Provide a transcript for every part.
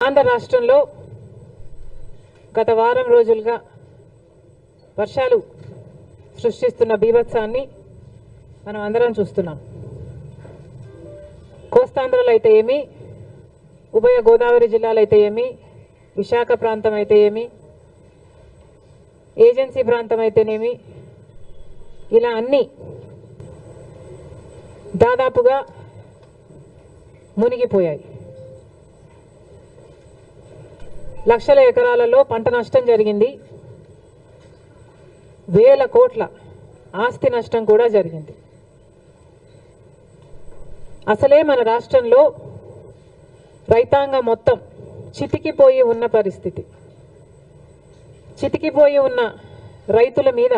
ఆంధ్ర రాష్ట్రంలో గత వారం రోజులుగా వర్షాలు సృష్టిస్తున్న బీభత్సాన్ని మనం అందరం చూస్తున్నాం. కోస్తాంధ్రలో అయితే ఏమి, ఉభయ గోదావరి జిల్లాలు అయితే ఏమి, విశాఖ ప్రాంతం అయితే ఏమి, ఏజెన్సీ ప్రాంతం అయితేనేమి, ఇలా అన్ని దాదాపుగా మునిగిపోయాయి. లక్షల ఎకరాలలో పంట నష్టం జరిగింది. వేల కోట్ల ఆస్తి నష్టం కూడా జరిగింది. అసలే మన రాష్ట్రంలో రైతాంగం మొత్తం చితికిపోయి ఉన్న పరిస్థితి. చితికిపోయి ఉన్న రైతుల మీద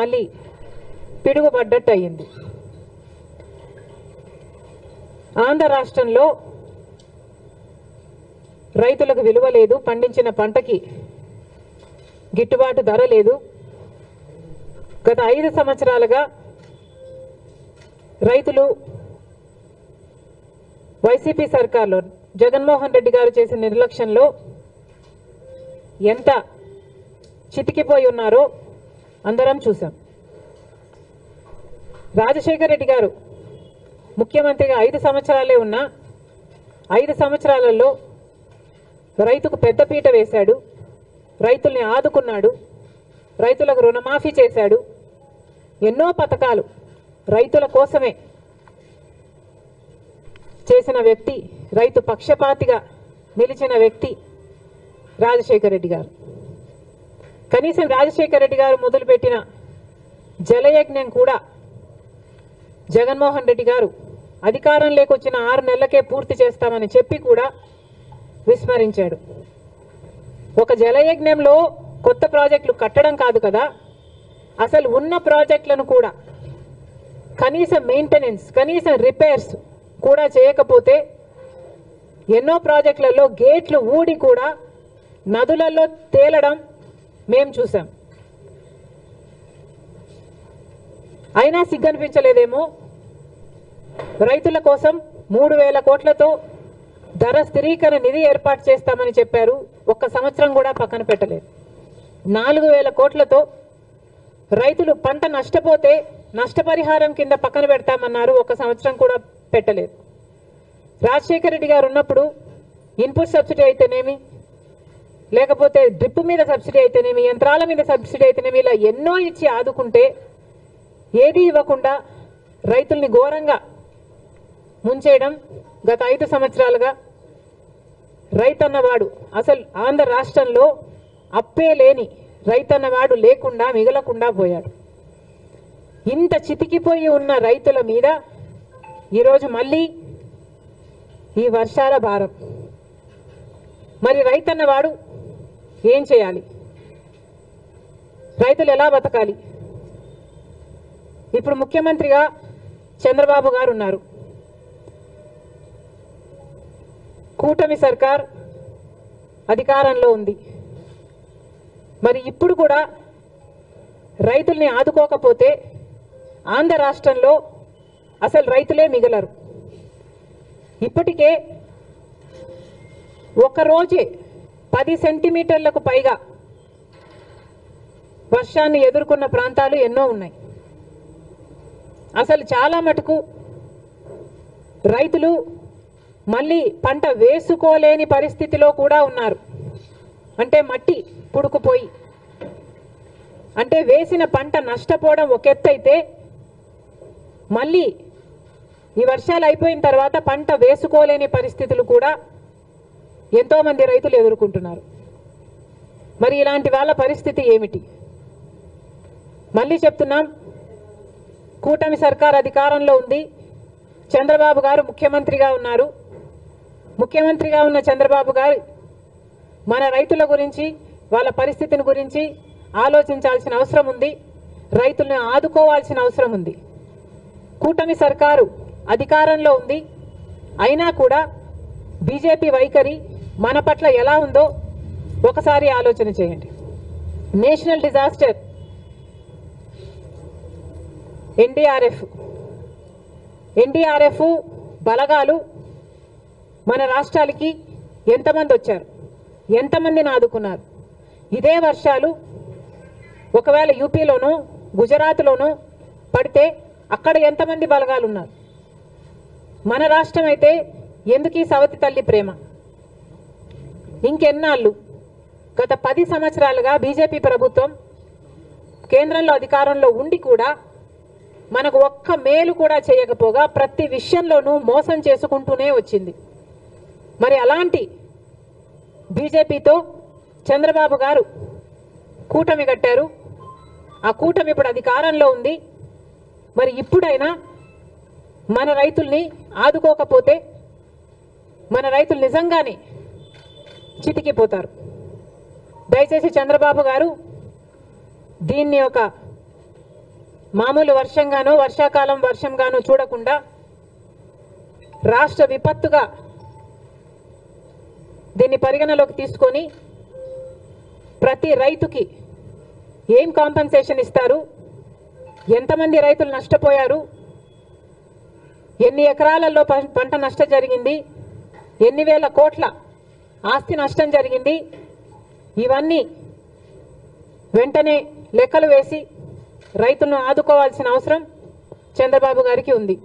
మళ్ళీ పిడుగుపడ్డట్టు అయింది. ఆంధ్ర రాష్ట్రంలో రైతులకు విలువ లేదు, పండించిన పంటకి గిట్టుబాటు ధర లేదు. గత 5 సంవత్సరాలుగా రైతులు వైసీపీ సర్కార్లో జగన్మోహన్ రెడ్డి గారు చేసిన నిర్లక్ష్యంలో ఎంత చితికిపోయి ఉన్నారో అందరం చూసాం. రాజశేఖర రెడ్డి గారు ముఖ్యమంత్రిగా 5 సంవత్సరాలే ఉన్నా 5 సంవత్సరాలలో రైతుకు పెద్దపీట వేశాడు, రైతుల్ని ఆదుకున్నాడు, రైతులకు రుణమాఫీ చేశాడు. ఎన్నో పథకాలు రైతుల కోసమే చేసిన వ్యక్తి, రైతు పక్షపాతిగా నిలిచిన వ్యక్తి రాజశేఖర రెడ్డి గారు. కనీసం రాజశేఖర రెడ్డి గారు మొదలుపెట్టిన జలయజ్ఞం కూడా జగన్మోహన్ రెడ్డి గారు అధికారంలోకి వచ్చిన 6 నెలలకే పూర్తి చేస్తామని చెప్పి కూడా విస్మరించాడు. ఒక జలయజ్ఞంలో కొత్త ప్రాజెక్టులు కట్టడం కాదు కదా, అసలు ఉన్న ప్రాజెక్టులను కూడా కనీసం మెయింటెనెన్స్, కనీసం రిపేర్స్ కూడా చేయకపోతే ఎన్నో ప్రాజెక్టులలో గేట్లు ఊడి కూడా నదులలో తేలడం మేం చూసాం. అయినా సిగ్గనిపించలేదేమో. రైతుల కోసం 3,000 కోట్లతో ధర స్థిరీకరణ నిధి ఏర్పాటు చేస్తామని చెప్పారు. 1 సంవత్సరం కూడా పక్కన పెట్టలేదు. 4,000 కోట్లతో రైతులు పంట నష్టపోతే నష్టపరిహారం కింద పక్కన పెడతామన్నారు. 1 సంవత్సరం కూడా పెట్టలేదు. రాజశేఖర రెడ్డి గారు ఉన్నప్పుడు ఇన్పుట్ సబ్సిడీ అయితేనేమి, లేకపోతే డ్రిప్ మీద సబ్సిడీ అయితేనేమి, యంత్రాల మీద సబ్సిడీ అయితేనేమి, ఇలా ఎన్నో ఇచ్చి ఆదుకుంటే ఏది ఇవ్వకుండా రైతుల్ని ఘోరంగా ముంచేయడం గత 5 సంవత్సరాలుగా. రైతన్నవాడు అసలు ఆంధ్ర రాష్ట్రంలో అప్పే లేని రైతన్నవాడు లేకుండా మిగలకుండా పోయాడు. ఇంత చితికిపోయి ఉన్న రైతుల మీద ఈరోజు మళ్ళీ ఈ వర్షాల భారం. మరి రైతన్నవాడు ఏం చేయాలి? రైతులు ఎలా బతకాలి? ఇప్పుడు ముఖ్యమంత్రిగా చంద్రబాబు గారు ఉన్నారు. కూటమి సర్కార్ అధికారంలో ఉంది. మరి ఇప్పుడు కూడా రైతుల్ని ఆదుకోకపోతే ఆంధ్ర రాష్ట్రంలో అసలు రైతులే మిగలరు. ఇప్పటికే ఒకరోజే 10 సెంటీమీటర్లకు పైగా వర్షాన్ని ఎదుర్కొన్న ప్రాంతాలు ఎన్నో ఉన్నాయి. అసలు చాలా మటుకు రైతులు మళ్ళీ పంట వేసుకోలేని పరిస్థితిలో కూడా ఉన్నారు. అంటే మట్టి పుడుకుపోయి, అంటే వేసిన పంట నష్టపోవడం ఒక ఎత్తు అయితే, మళ్ళీ ఈ వర్షాలు అయిపోయిన తర్వాత పంట వేసుకోలేని పరిస్థితులు కూడా ఎంతో మంది రైతులు ఎదుర్కొంటున్నారు. మరి ఇలాంటి వాళ్ళ పరిస్థితి ఏమిటి? మళ్ళీ చెప్తున్నాం, కూటమి సర్కార్ అధికారంలో ఉంది. చంద్రబాబు గారు ముఖ్యమంత్రిగా ఉన్నారు. ముఖ్యమంత్రిగా ఉన్న చంద్రబాబు గారు మన రైతుల గురించి, వాళ్ళ పరిస్థితిని గురించి ఆలోచించాల్సిన అవసరం ఉంది. రైతులను ఆదుకోవాల్సిన అవసరం ఉంది. కూటమి సర్కారు అధికారంలో ఉంది. అయినా కూడా బీజేపీ వైఖరి మన పట్ల ఎలా ఉందో ఒకసారి ఆలోచన చేయండి. నేషనల్ డిజాస్టర్ ఎన్డీఆర్ఎఫ్ బలగాలు మన రాష్ట్రాలకి ఎంతమంది వచ్చారు, ఎంతమందిని ఆదుకున్నారు? ఇదే వర్షాలు ఒకవేళ యూపీలోనో గుజరాత్లోనో పడితే అక్కడ ఎంతమంది బలగాలు ఉన్నారు? మన రాష్ట్రం అయితే ఎందుకు ఈ సవతి తల్లి ప్రేమ? ఇంకెన్నాళ్ళు? గత 10 సంవత్సరాలుగా బీజేపీ ప్రభుత్వం కేంద్రంలో అధికారంలో ఉండి కూడా మనకు ఒక్క మేలు కూడా చేయకపోగా ప్రతి విషయంలోనూ మోసం చేసుకుంటూనే వచ్చింది. మరి అలాంటి బీజేపీతో చంద్రబాబు గారు కూటమి కట్టారు. ఆ కూటమి ఇప్పుడు అధికారంలో ఉంది. మరి ఇప్పుడైనా మన రైతుల్ని ఆదుకోకపోతే మన రైతులు నిజంగానే చితికిపోతారు. దయచేసి చంద్రబాబు గారు దీన్ని ఒక మామూలు వర్షంగానో వర్షాకాలం వర్షంగానో చూడకుండా రాష్ట్ర విపత్తుగా దీన్ని పరిగణలోకి తీసుకొని ప్రతి రైతుకి ఏం కాంపెన్సేషన్ ఇస్తారు, ఎంతమంది రైతులు నష్టపోయారు, ఎన్ని ఎకరాలలో పంట నష్టం జరిగింది, ఎన్ని వేల కోట్ల ఆస్తి నష్టం జరిగింది, ఇవన్నీ వెంటనే లెక్కలు వేసి రైతులను ఆదుకోవాల్సిన అవసరం చంద్రబాబు గారికి ఉంది.